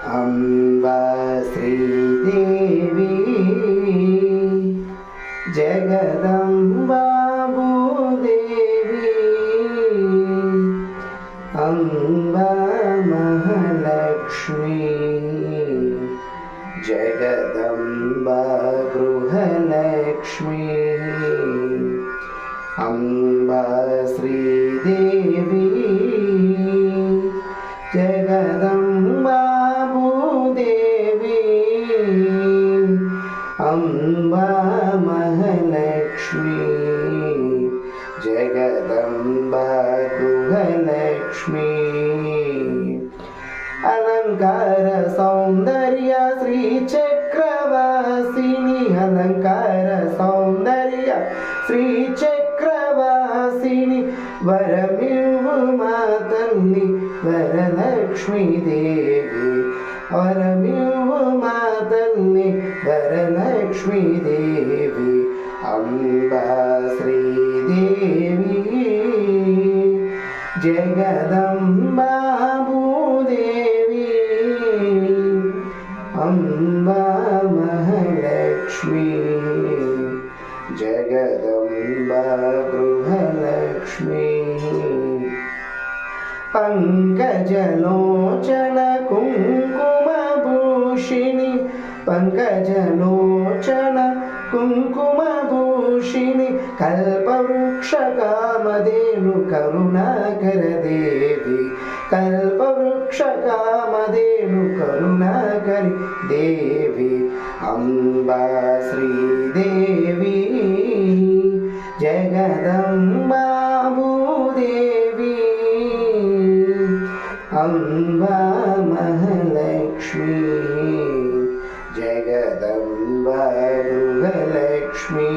अम्बा श्रीदेवी जगदम्बा भूदेवी अम्बा महालक्ष्मी जगदम्बा गृहलक्ष्मी अम्बा श्रीदेवी जगदम्बा भूदेवी अम्बा महालक्ष्मी जगदम्बा गृहलक्ष्मी अलंकार सौंदर्य श्री चक्रवासिनी अलंकार सौंदर्य श्री चक्रवासिनी वरमिव्वु मा तल्ली वरलक्ष्मी देवी वरमिव्वु मा तल्ली वरलक्ष्मी देवी अम्बा श्रीदेवी जगदम्बा भूदेवी अम्बा महालक्ष्मी जगदम्बा गृहलक्ष्मी पंकजलोचन कुङ्कुमभूषिणि पंकजलोचन कुङ्कुमभूषिणि कल्पवृक्षकामधेनु करुणाकर देवी कल्पवृक्षकामधेनु करुणाकरि देवी अम्बा श्रीदेवी जगदम्बा भूदेवी अम्बा महालक्ष्मी जगदम्बा गृहलक्ष्मी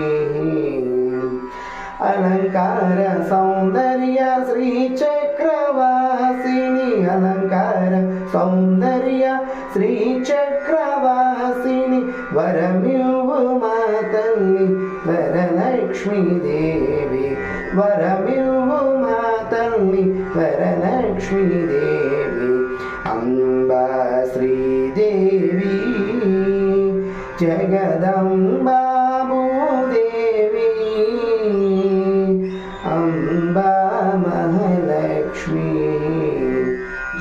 अलंकार सौंदर्य श्री चक्रवासिनी अलंकार सौंदर्य श्री चक्रवासिनी वरमिव्वु मा तल्ली वरलक्ष्मी देवी वरमिव्वु मा तल्ली वरलक्ष्मी देवी अम्बा श्रीदेवी जगदम्बा भूदेवी अम्बा महालक्ष्मी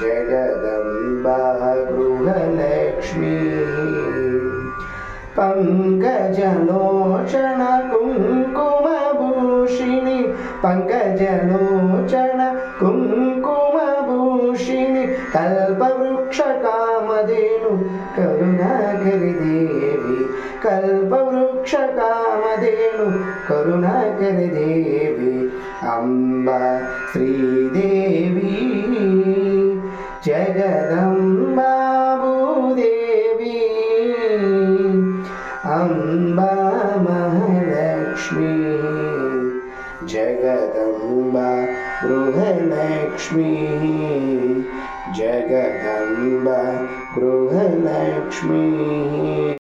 जगदम्बा गृहलक्ष्मी पंकजलोचन कुङ्कुमभूषिणि पंकजलोचन कुङ्कुमभूषिणि कल्पवृक्षकामधेनु करुणाकरि देवी कल्पवृक्षकामधेनु करुणाकरि देवी अम्बा श्रीदेवी जगदम्बा भूदेवी अम्बा महालक्ष्मी जगदम्बा गृहलक्ष्मी जगदम्बा गृहलक्ष्मी।